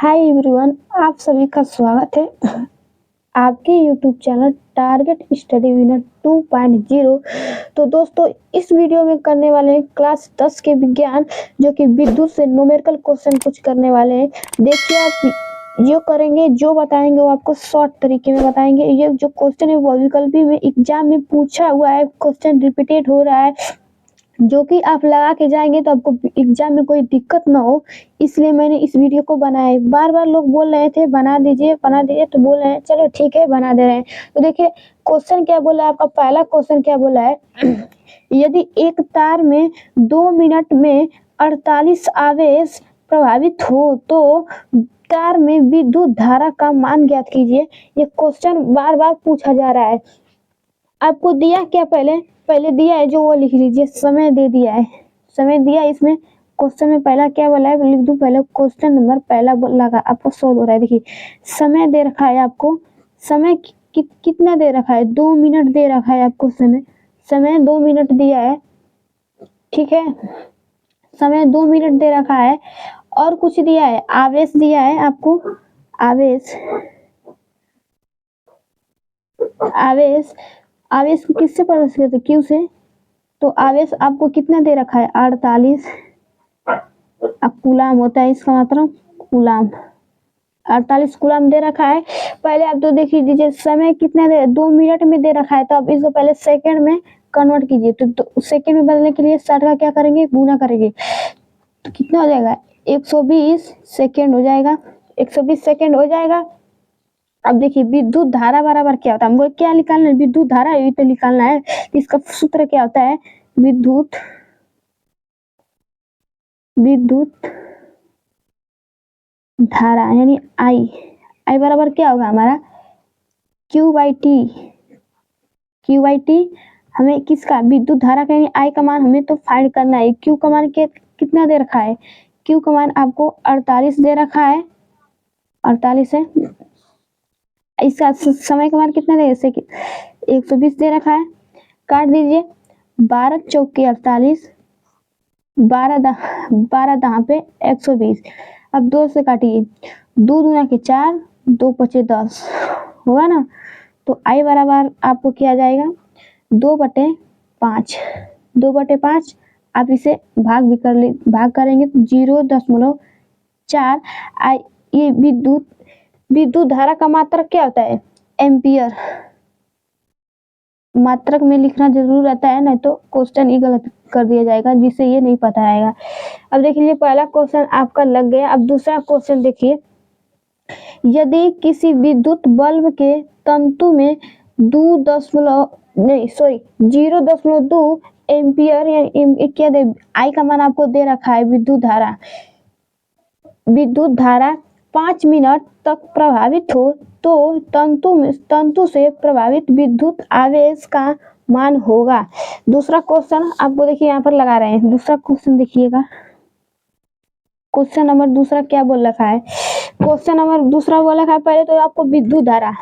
Hi everyone, आप सभी का स्वागत है आपके YouTube channel target study winner 2.0। तो दोस्तों, इस वीडियो में करने वाले हैं क्लास 10 के विज्ञान, जो कि विद्युत से न्यूमेरिकल क्वेश्चन कुछ करने वाले हैं। देखिए, आप जो करेंगे, जो बताएंगे वो आपको शॉर्ट तरीके में बताएंगे। ये जो क्वेश्चन है वो विकल्पी में एग्जाम में पूछा हुआ है, क्वेश्चन रिपीटेड हो रहा है, जो कि आप लगा के जाएंगे तो आपको एग्जाम में कोई दिक्कत ना हो, इसलिए मैंने इस वीडियो को बनाया है। बार बार लोग बोल रहे थे बना दीजिए बना दीजिए, तो बोल रहे हैं चलो ठीक है बना दे रहे हैं। तो देखिए क्वेश्चन क्या बोला है, आपका पहला क्वेश्चन क्या बोला है यदि एक तार में 2 मिनट में 48 आवेश प्रभावित हो तो तार में विद्युत धारा का मान ज्ञात कीजिए। ये क्वेश्चन बार बार पूछा जा रहा है। आपको दिया क्या, पहले दिया है जो वो लिख लीजिए। समय दे दिया है, समय दिया है। इसमें क्वेश्चन में पहला क्या बोला है लिख दूं। पहले क्वेश्चन नंबर पहला लगा आपको सोल्व हो रहा है। देखिए समय दे रखा है आपको, समय कितना दे रखा है, 2 मिनट दे रखा है आपको। समय 2 मिनट दिया है, ठीक है। समय 2 मिनट दे रखा है और कुछ दिया है, आवेश दिया है आपको। आवेश को किससे प्रदर्शित करते, क्यू से। तो आवेश आपको कितना दे रखा है, 48। अब कूलाम होता है इसका मतलब, कूलाम 48 कूलाम दे रखा है। पहले आप तो देख लीजिए समय कितना दे, 2 मिनट में दे रखा है, तो आप इसको पहले सेकंड में कन्वर्ट कीजिए। तो सेकंड में बदलने के लिए 60 का क्या करेंगे, गुना करेंगे, तो कितना हो जाएगा, 120 सेकेंड हो जाएगा। 120 सेकेंड हो जाएगा। अब देखिए विद्युत धारा बराबर क्या होता है, हमको क्या निकालना है, विद्युत धारा ये तो निकालना है। इसका सूत्र क्या होता है, विद्युत धारा यानी आई बराबर क्या होगा हमारा, क्यू बाई टी। हमें किसका, विद्युत धारा का यानी आई का मान हमें तो फाइंड करना है। क्यू का मान कितना दे रखा है, क्यू का मान आपको 48 दे रखा है, 48 है। इसका समय का मान कितना दे, 120 दे रखा है। काट दीजिए, 12 चौके 48, 12 दहा पे 120। अब 2 से काटिए, 2 दूना के 4, 2 पचे 10 होगा ना। तो आई बराबर आपको किया जाएगा 2/5। 2/5 आप इसे भाग करेंगे तो 0.4। ये विद्युत धारा का मात्रक क्या होता है, एम्पियर। मात्रक में लिखना जरूर रहता है, नहीं तो क्वेश्चन ही गलत कर दिया जाएगा, जिससे ये नहीं पता आएगा। अब देख लीजिए पहला क्वेश्चन आपका लग गया। अब दूसरा क्वेश्चन देखिए, यदि किसी विद्युत बल्ब के तंतु में 0.2 एम्पियर या क्या दे, आई का मान आपको दे रखा है। विद्युत धारा 5 मिनट तक प्रभावित हो तो तंतु से प्रभावित विद्युत आवेश का मान होगा। दूसरा क्वेश्चन आपको देखिए यहाँ पर लगा रहे हैं। दूसरा क्वेश्चन देखिएगा, क्वेश्चन नंबर दूसरा क्या बोल रखा है, क्वेश्चन नंबर दूसरा बोल रखा है। पहले तो आपको विद्युत धारा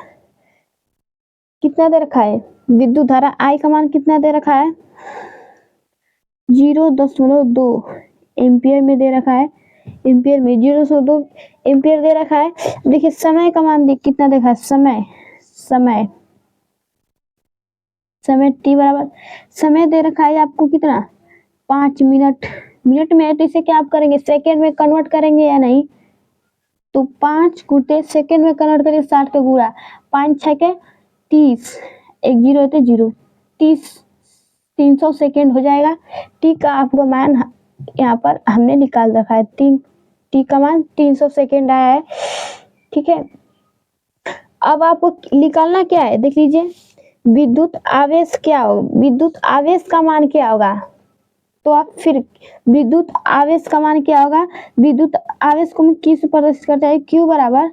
कितना दे रखा है, विद्युत धारा आई का मान कितना दे रखा है, 0.2 एम्पियर में दे रखा है। एम्पियर में 0.2 एम्पियर दे रखा है। देखिए समय का मान कितना देखा है, समय टी बराबर, समय दे रखा है आपको कितना, 5 मिनट। मिनट में है तो इसे क्या आप करेंगे, सेकेंड में कन्वर्ट करेंगे या नहीं। तो 5 गुटे सेकेंड में कन्वर्ट करेंगे, 60 का गुणा, 5 6 के 30, एक 0 है तो 0, 300 सेकेंड हो जाएगा। टी का आपको मान यहाँ पर हमने निकाल रखा है, टी का मान 300 सेकेंड आया है, ठीक है। अब आपको निकालना क्या है, देख लीजिए विद्युत आवेश क्या होगा, विद्युत आवेश का मान क्या होगा। तो आप फिर विद्युत आवेश का मान क्या होगा, विद्युत आवेश को किस प्रदर्शित करता है, क्यू बराबर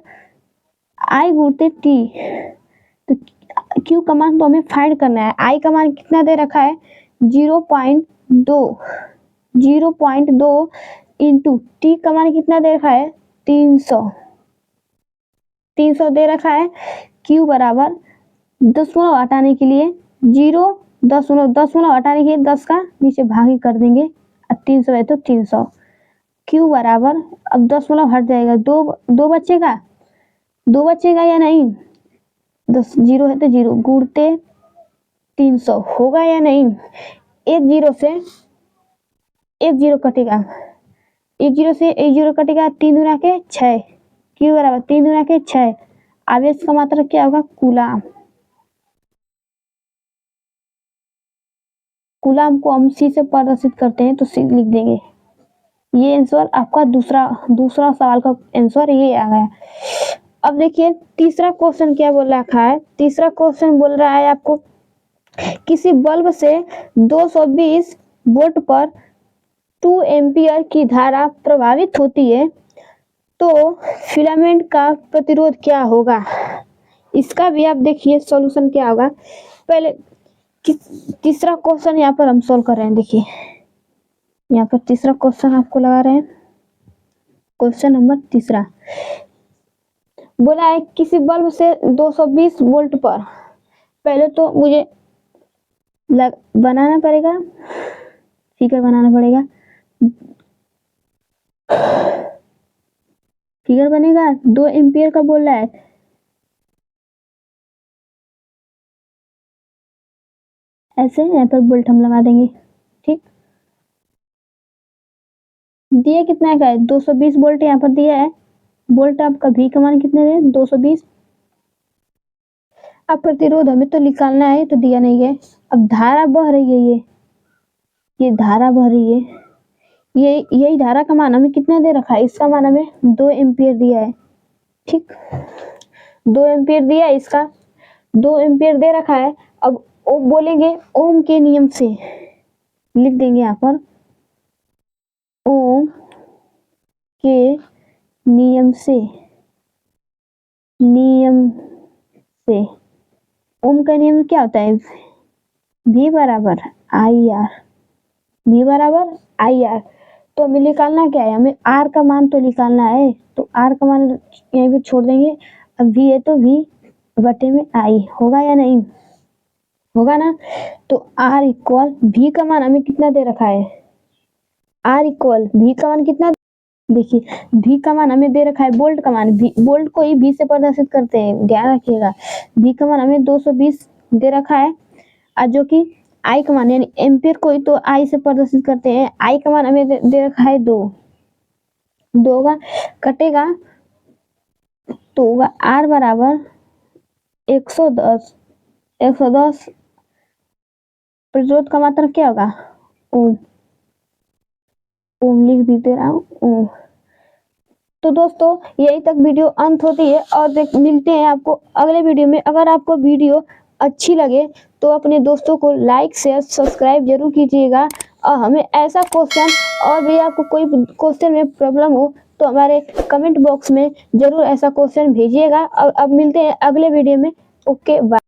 आई गुणते टी। तो क्यू का मान तो हमें फाइंड करना है। आई का मान कितना दे रखा है, 0.2 इंटू टी का मान कितना दे रखा है, 300 दे रखा है। क्यू बराबर दशमलव हटाने के लिए 0.10 हटाने के लिए 10 का नीचे भागी कर देंगे, 300 है तो 300। Q बराबर, अब दशमलव हट जाएगा, दो बचेगा या नहीं, 10 जीरो है तो जीरो, गुणते 300 होगा या नहीं, एक जीरो कटेगा, एक जीरो से एक जीरो कटेगा, 3 दूना के 6, Q बराबर 3 दूना के 6, आवेश का मात्रा क्या होगा, कूलाम। कूलाम को हम C से प्रदर्शित करते हैं तो C लिख देंगे। ये आंसर आपका दूसरा सवाल का आंसर ये आ गया। अब देखिए तीसरा क्वेश्चन क्या बोल रखा है। तीसरा क्वेश्चन बोल रहा है आपको, किसी बल्ब से 220 वोल्ट पर 2 एम्पियर की धारा प्रभावित होती है तो फिलामेंट का प्रतिरोध क्या होगा। इसका भी आप देखिए सॉल्यूशन क्या होगा। पहले तीसरा क्वेश्चन यहाँ पर हम सोल्व कर रहे हैं। देखिए यहाँ पर तीसरा क्वेश्चन आपको लगा रहे हैं, क्वेश्चन नंबर तीसरा बोला है किसी बल्ब से 220 वोल्ट पर, पहले तो मुझे बनाना पड़ेगा, फिगर बनाना पड़ेगा, फिगर बनेगा, 2 एम्पियर का बोल रहा है, ऐसे यहाँ पर वोल्ट हम लगा देंगे। ठीक, दिया कितना का है, 220 वोल्ट यहाँ पर दिया है, वोल्ट आपका V का मान कितने है, 220। अब प्रतिरोध हमें तो निकालना है, तो दिया नहीं है। अब धारा बह रही है, ये धारा बह रही है, यही धारा का मान हमें कितना दे रखा है, इसका मान हमें 2 एम्पियर दिया है। ठीक, 2 एम्पियर दिया है, इसका 2 एम्पियर दे रखा है। अब वो बोलेंगे ओम के नियम से, लिख देंगे यहाँ पर ओम के नियम से, ओम का नियम क्या होता है, V बराबर आई आर। तो हमें निकालना क्या है, हमें R का मान तो निकालना है, तो R का मान यहीं पे छोड़ देंगे। अब V है तो V बटे में I होगा या नहीं, होगा ना। तो R इक्वल V का मान हमें कितना दे रखा है, R इक्वल V का मान कितना, देखिए V का मान हमें दे रखा है, वोल्ट का मान, वोल्ट को ही V से प्रदर्शित करते हैं, ध्यान रखिएगा। V का मान हमें 220 दे रखा है, और जो कि I का मान यानी एम्पियर को ही तो I से प्रदर्शित करते हैं, I का मान हमें दे रखा है 2 का कटेगा तो होगा R बराबर 110 प्रतिरोध का मात्रा क्या होगा, ओम लिख भी दे रहा हूँ। तो दोस्तों यही तक वीडियो अंत होती है, और मिलते हैं आपको अगले वीडियो में। अगर आपको वीडियो अच्छी लगे तो अपने दोस्तों को लाइक शेयर सब्सक्राइब जरूर कीजिएगा, और हमें ऐसा क्वेश्चन और भी आपको कोई क्वेश्चन में प्रॉब्लम हो तो हमारे कमेंट बॉक्स में जरूर ऐसा क्वेश्चन भेजिएगा। और अब मिलते हैं अगले वीडियो में। Okay bye.